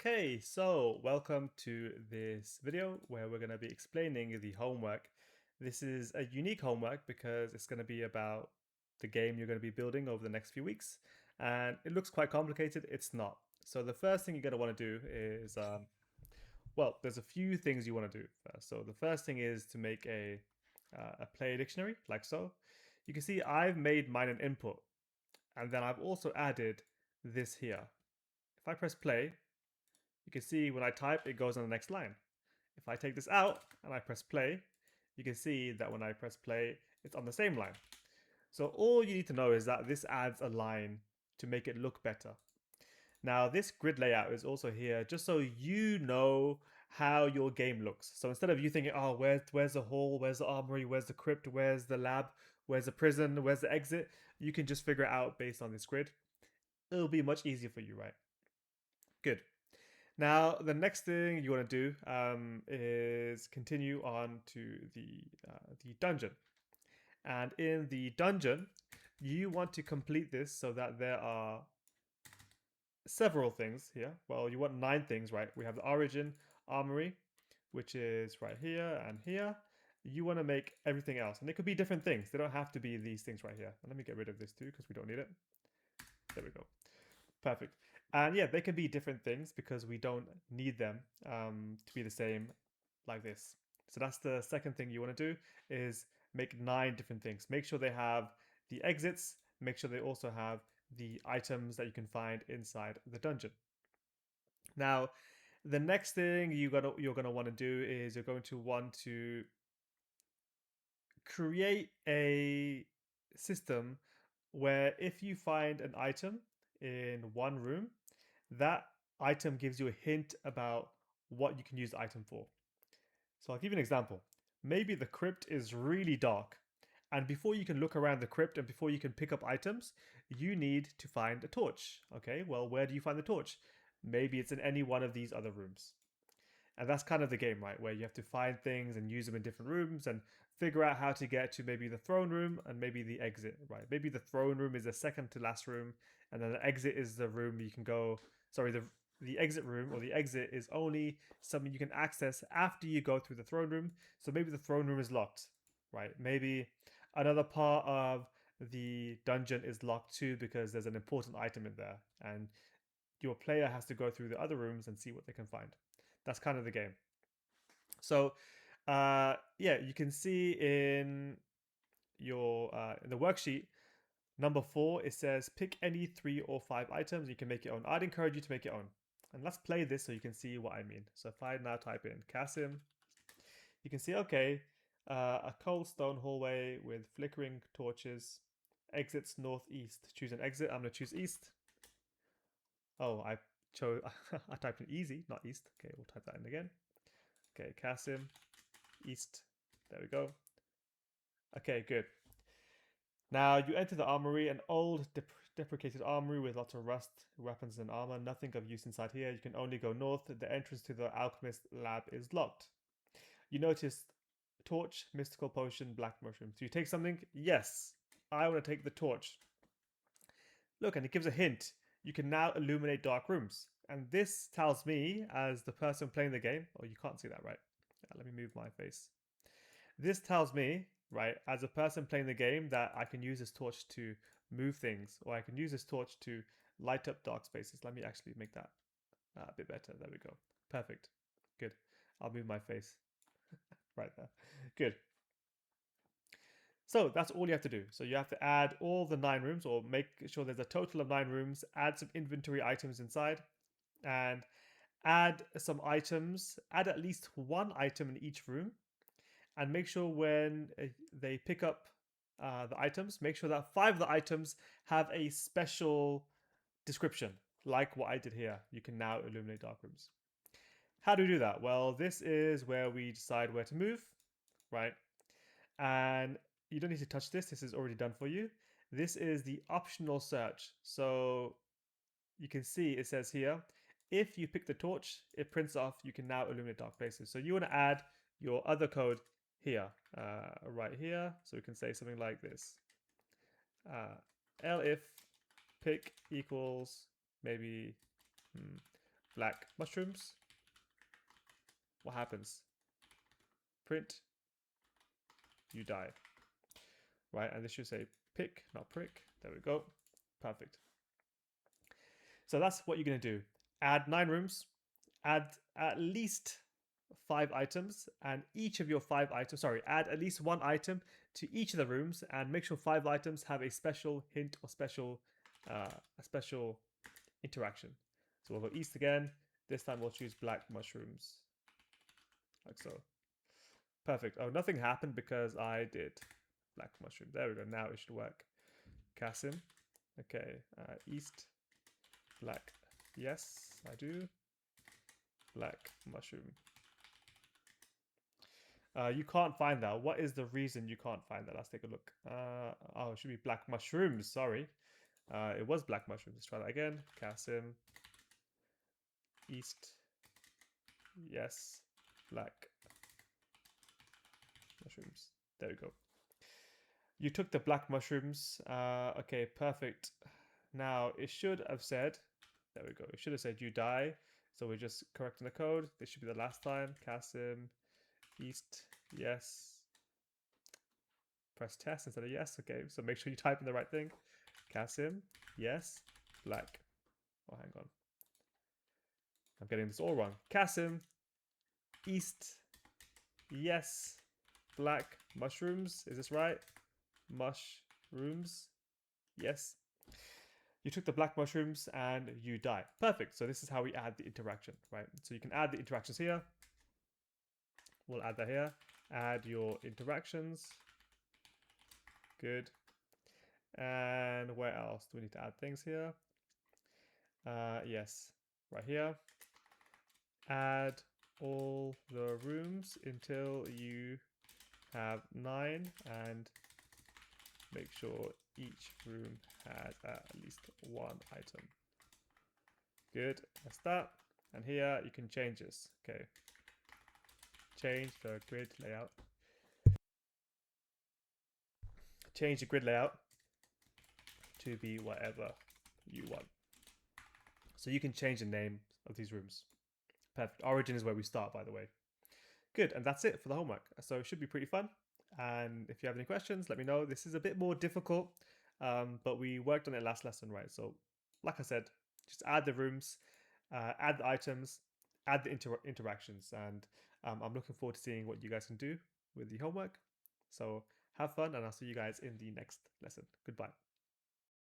Okay, so welcome to this video where we're going to be explaining the homework. This is a unique homework because it's going to be about the game you're going to be building over the next few weeks. And it looks quite complicated. It's not. So the first thing you're going to want to do is, well, there's a few things you want to do first. So the first thing is to make a player dictionary, like so. You can see I've made mine an input, and then I've also added this here. If I press play, you can see when I type, it goes on the next line. If I take this out and I press play, you can see that when I press play, it's on the same line. So all you need to know is that this adds a line to make it look better. Now this grid layout is also here just so you know how your game looks. So instead of you thinking, oh, where's the hall, where's the armory, where's the crypt, where's the lab, where's the prison, where's the exit, you can just figure it out based on this grid. It'll be much easier for you, right? Good. Now, the next thing you want to do is continue on to the dungeon. And in the dungeon, you want to complete this so that there are several things here. Well, you want 9 things, right? We have the origin, armory, which is right here and here. You want to make everything else. And it could be different things. They don't have to be these things right here. And let me get rid of this too because we don't need it. There we go. Perfect. And yeah, they can be different things because we don't need them to be the same like this. So that's the second thing you want to do is make 9 different things. Make sure they have the exits. Make sure they also have the items that you can find inside the dungeon. Now, the next thing you're gonna want to do is you're going to want to create a system where if you find an item in one room, that item gives you a hint about what you can use the item for. So I'll give you an example. Maybe the crypt is really dark, and before you can look around the crypt and before you can pick up items, you need to find a torch. Okay, well, where do you find the torch? Maybe it's in any one of these other rooms. And that's kind of the game, right? Where you have to find things and use them in different rooms and figure out how to get to maybe the throne room and maybe the exit, right? Maybe the throne room is the second to last room, and then the exit is the room you can go. Sorry, the exit room or the exit is only something you can access after you go through the throne room. So maybe the throne room is locked, right? Maybe another part of the dungeon is locked too because there's an important item in there, and your player has to go through the other rooms and see what they can find. That's kind of the game. So, yeah, you can see in your in the worksheet number 4, it says pick any 3 or 5 items. You can make your own. I'd encourage you to make your own. And let's play this so you can see what I mean. So if I now type in Kasim, you can see, okay, a cold stone hallway with flickering torches, exits northeast. Choose an exit. I'm going to choose east. Oh, I chose, I typed in easy, not east. Okay, we'll type that in again. Okay, Kasim, east. There we go. Okay, good. Now you enter the armory, an old deprecated armory with lots of rust, weapons and armor. Nothing of use inside here. You can only go north. The entrance to the alchemist lab is locked. You notice torch, mystical potion, black mushroom. So you take something? Yes, I want to take the torch. Look, and it gives a hint. You can now illuminate dark rooms. And this tells me, as the person playing the game, oh, you can't see that, right? Let me move my face. This tells me, right, as a person playing the game, that I can use this torch to move things, or I can use this torch to light up dark spaces. Let me actually make that a bit better. There we go. Perfect. Good. I'll move my face right there. Good. So that's all you have to do. So you have to add all the 9 rooms, or make sure there's a total of 9 rooms, add some inventory items inside, and add some items, add at least 1 item in each room, and make sure when they pick up the items, make sure that 5 of the items have a special description, like what I did here. You can now illuminate dark rooms. How do we do that? Well, this is where we decide where to move, right? And you don't need to touch this. This is already done for you. This is the optional search. So you can see it says here, if you pick the torch, it prints off, you can now illuminate dark places. So you want to add your other code here, right here. So we can say something like this. Elif pick equals maybe black mushrooms. What happens? Print, you die. Right, and this should say pick, not prick. There we go. Perfect. So that's what you're going to do. Add 9 rooms, add at least 5 items, and each of your 5 items, add at least 1 item to each of the rooms, and make sure 5 items have a special hint or a special interaction. So we'll go east again. This time we'll choose black mushrooms, like so. Perfect. Oh, nothing happened because I did black mushroom. There we go. Now it should work. Kasim. Okay. East. Black. Yes, I do. Black mushroom. You can't find that. What is the reason you can't find that? Let's take a look. Oh, it should be black mushrooms. Sorry. It was black mushrooms. Let's try that again. Kasim. East. Yes. Black mushrooms. There we go. You took the black mushrooms. Okay, perfect. Now it should have said, there we go. It should have said you die. So we're just correcting the code. This should be the last time. Kasim, East, yes. Press test instead of yes. Okay, so make sure you type in the right thing. Kasim, yes, black. Oh, hang on. I'm getting this all wrong. Kasim, East, yes, black, mushrooms. Is this right? Mushrooms, yes. You took the black mushrooms and you die. Perfect. So this is how we add the interaction, right? So you can add the interactions here. We'll add that here. Add your interactions. Good. And where else do we need to add things here? Yes, right here. Add all the rooms until you have 9 and make sure each room has at least 1 item. Good, that's that. And here you can change this. Okay. Change the grid layout. Change the grid layout to be whatever you want. So you can change the name of these rooms. Perfect. Origin is where we start, by the way. Good, and that's it for the homework. So it should be pretty fun. And if you have any questions, let me know. This is a bit more difficult, but we worked on it last lesson, right? So like I said, just add the rooms, add the items, add the interactions. And I'm looking forward to seeing what you guys can do with the homework. So have fun, and I'll see you guys in the next lesson. Goodbye.